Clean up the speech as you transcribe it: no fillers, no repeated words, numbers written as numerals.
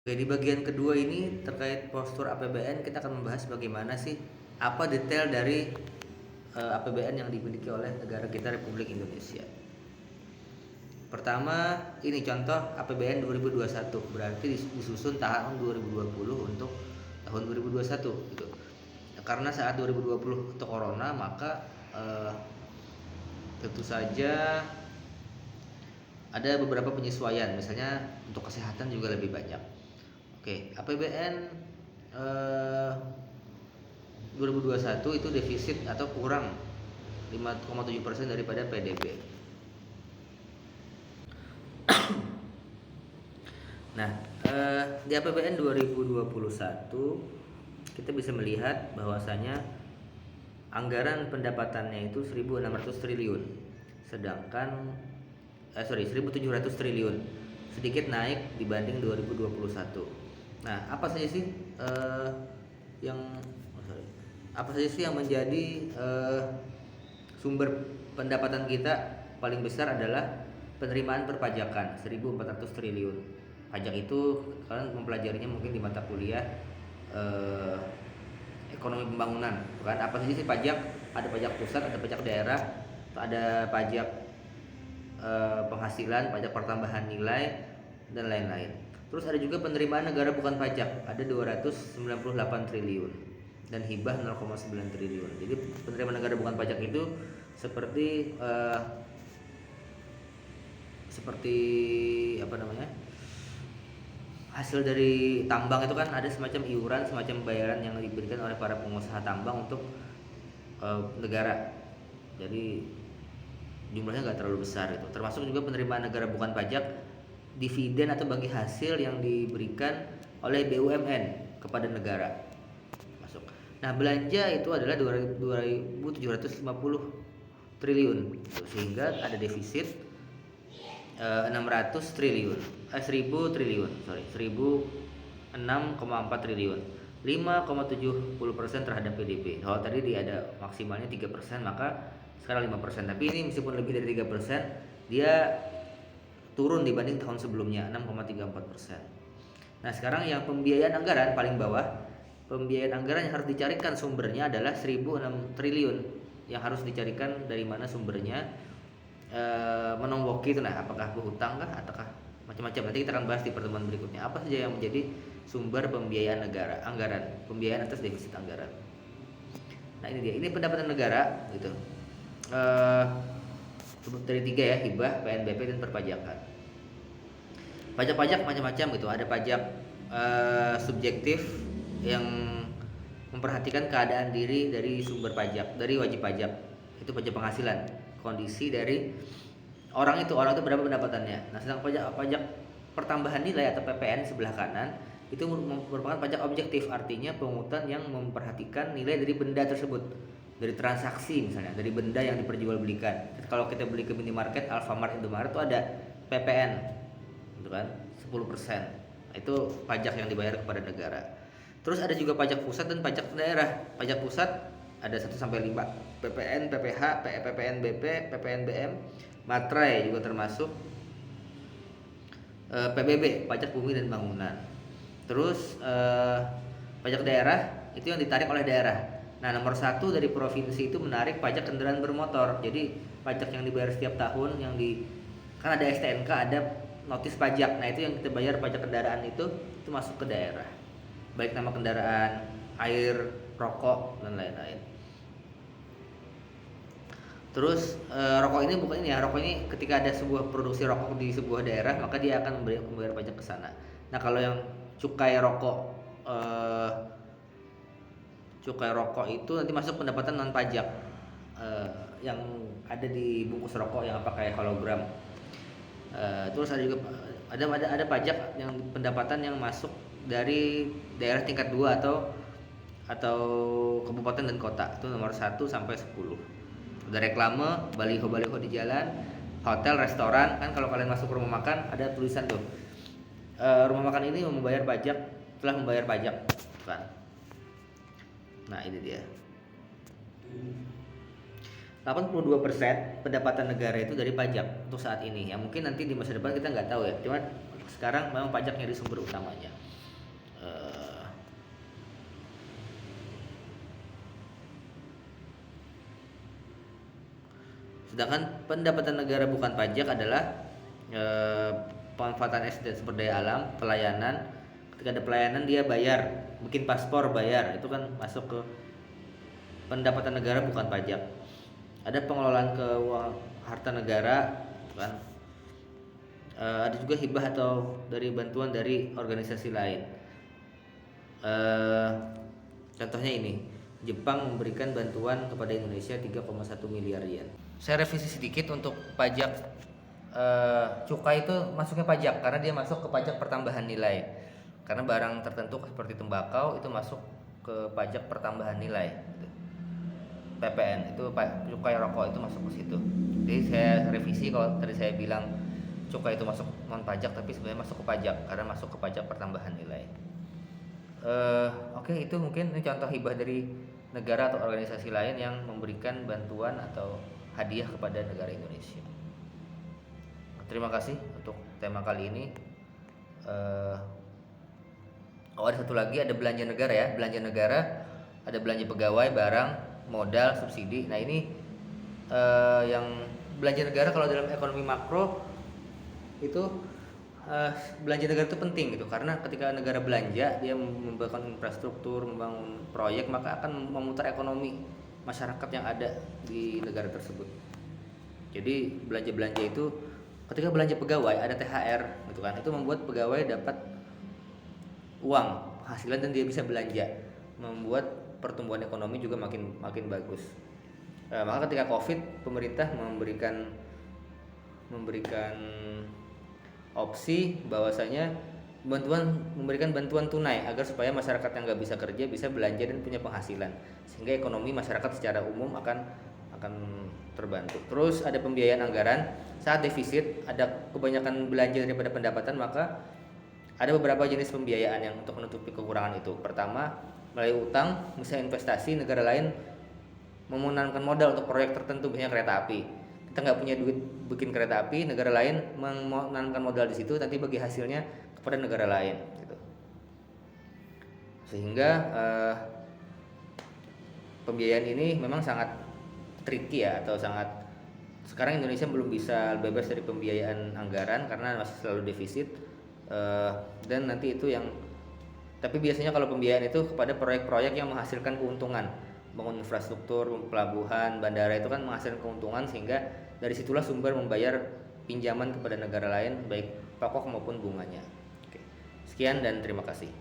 Oke, di bagian kedua ini terkait postur APBN kita akan membahas bagaimana sih apa detail dari APBN yang dimiliki oleh negara kita Republik Indonesia. Pertama, ini contoh APBN 2021, berarti disusun tahun 2020 untuk tahun 2021 gitu. Karena saat 2020 untuk corona, maka tentu saja ada beberapa penyesuaian, misalnya untuk kesehatan juga lebih banyak. Oke, APBN 2021 itu defisit atau kurang 5,7% daripada PDB. Nah, di APBN 2021 kita bisa melihat bahwasanya anggaran pendapatannya itu 1.600 triliun, sedangkan 1.700 triliun, sedikit naik dibanding 2021. Nah, yang apa saja sih yang menjadi sumber pendapatan kita paling besar adalah penerimaan perpajakan 1.400 triliun. Pajak itu kalian mempelajarinya mungkin di mata kuliah ekonomi pembangunan, bukan? Apa saja sih pajak? Ada pajak pusat, ada pajak daerah, ada pajak penghasilan, pajak pertambahan nilai, dan lain-lain. Terus ada juga penerimaan negara bukan pajak, ada 298 triliun dan hibah 0,9 triliun. Jadi penerimaan negara bukan pajak itu seperti apa namanya? Hasil dari tambang itu kan ada semacam iuran, semacam bayaran yang diberikan oleh para pengusaha tambang untuk negara. Jadi jumlahnya nggak terlalu besar itu. Termasuk juga penerimaan negara bukan pajak, dividen atau bagi hasil yang diberikan oleh BUMN kepada negara masuk. Nah, belanja itu adalah 2.750 triliun, sehingga ada defisit 600 triliun, 1000 triliun, 1006,4 triliun, 5,70% terhadap PDB. Kalau tadi dia ada maksimalnya 3%, maka sekarang 5%. Tapi ini meskipun lebih dari 3%, dia turun dibanding tahun sebelumnya 6,34%. Nah, sekarang yang pembiayaan anggaran paling bawah, pembiayaan anggaran yang harus dicarikan sumbernya adalah 1.006 triliun, yang harus dicarikan dari mana sumbernya. Menomboki itu, nah apakah berhutang kah ataukah macam-macam. Nanti kita akan bahas di pertemuan berikutnya apa saja yang menjadi sumber pembiayaan negara, anggaran, pembiayaan atas defisit anggaran. Nah, ini dia, ini pendapatan negara gitu. Dari 3 ya, hibah, PNBP, dan perpajakan. Pajak-pajak macam-macam gitu. Ada pajak subjektif yang memperhatikan keadaan diri dari sumber pajak, dari wajib pajak. Itu pajak penghasilan, kondisi dari orang itu berapa pendapatannya. Nah, sedang pajak pertambahan nilai atau PPN sebelah kanan itu merupakan pajak objektif, artinya pungutan yang memperhatikan nilai dari benda tersebut, dari transaksi, misalnya dari benda yang diperjualbelikan. Kalau kita beli ke minimarket, Alfamart, Indomaret itu ada PPN, gitu kan, 10%. Nah, itu pajak yang dibayar kepada negara. Terus ada juga pajak pusat dan pajak daerah. Pajak pusat ada 1 sampai 5, PPN, PPH, PPNBP, PPNBM, Matre juga termasuk, PBB, pajak bumi dan bangunan. Terus pajak daerah itu yang ditarik oleh daerah. Nah, nomor 1 dari provinsi itu menarik pajak kendaraan bermotor. Jadi pajak yang dibayar setiap tahun, kan ada STNK, ada notis pajak. Nah, itu yang kita bayar pajak kendaraan itu masuk ke daerah. Baik nama kendaraan, air, rokok, dan lain-lain. Terus rokok ini bukan ini ya, rokok ini ketika ada sebuah produksi rokok di sebuah daerah, maka dia akan membayar pajak ke sana. Nah, kalau yang cukai rokok itu nanti masuk pendapatan non pajak yang ada di bungkus rokok yang apa kayak hologram. Terus ada juga ada pajak yang pendapatan yang masuk dari daerah tingkat 2 atau kabupaten dan kota. Itu nomor 1 sampai 10. Ada reklame, baliho-baliho di jalan, hotel, restoran. Kan kalau kalian masuk ke rumah makan ada tulisan tuh, rumah makan ini telah membayar pajak, kan. Nah, ini dia. 82% pendapatan negara itu dari pajak untuk saat ini. Ya mungkin nanti di masa depan kita nggak tahu ya. Cuman sekarang memang pajak jadi sumber utamanya. Sedangkan pendapatan negara bukan pajak adalah pemanfaatan sumber daya alam, pelayanan. Ketika ada pelayanan dia bayar, bikin paspor bayar, itu kan masuk ke pendapatan negara bukan pajak. Ada pengelolaan keuangan harta negara, kan. Ada juga hibah atau dari bantuan dari organisasi lain. Contohnya ini, Jepang memberikan bantuan kepada Indonesia 3,1 miliar yen. Saya revisi sedikit untuk pajak cukai itu masuknya pajak karena dia masuk ke pajak pertambahan nilai. Karena barang tertentu seperti tembakau itu masuk ke pajak pertambahan nilai. PPN itu cukai rokok itu masuk ke situ. Jadi saya revisi, kalau tadi saya bilang cukai itu masuk non pajak, tapi sebenarnya masuk ke pajak karena masuk ke pajak pertambahan nilai. Oke, itu mungkin ini contoh hibah dari negara atau organisasi lain yang memberikan bantuan atau hadiah kepada negara Indonesia. Terima kasih untuk tema kali ini. Ada satu lagi, ada belanja negara ya. Belanja negara ada belanja pegawai, barang, modal, subsidi. Nah ini yang belanja negara kalau dalam ekonomi makro itu belanja negara itu penting gitu, karena ketika negara belanja dia membangun infrastruktur, membangun proyek, maka akan memutar ekonomi masyarakat yang ada di negara tersebut. Jadi belanja itu ketika belanja pegawai ada THR gitu kan, itu membuat pegawai dapat uang penghasilan dan dia bisa belanja, membuat pertumbuhan ekonomi juga makin bagus. Maka ketika Covid pemerintah memberikan opsi bahwasanya memberikan bantuan tunai agar supaya masyarakat yang nggak bisa kerja bisa belanja dan punya penghasilan, sehingga ekonomi masyarakat secara umum akan terbantu. Terus ada pembiayaan anggaran saat defisit, ada kebanyakan belanja daripada pendapatan, maka ada beberapa jenis pembiayaan yang untuk menutupi kekurangan itu. Pertama, melalui utang, misalnya investasi, negara lain menanamkan modal untuk proyek tertentu, misalnya kereta api. Kita nggak punya duit bikin kereta api, negara lain menanamkan modal di situ, nanti bagi hasilnya kepada negara lain gitu. Sehingga pembiayaan ini memang sangat tricky ya, atau sekarang Indonesia belum bisa bebas dari pembiayaan anggaran karena masih selalu defisit, dan nanti itu yang, tapi biasanya kalau pembiayaan itu kepada proyek-proyek yang menghasilkan keuntungan, bangun infrastruktur, pelabuhan, bandara, itu kan menghasilkan keuntungan, sehingga dari situlah sumber membayar pinjaman kepada negara lain baik pokok maupun bunganya. Oke. Sekian dan terima kasih.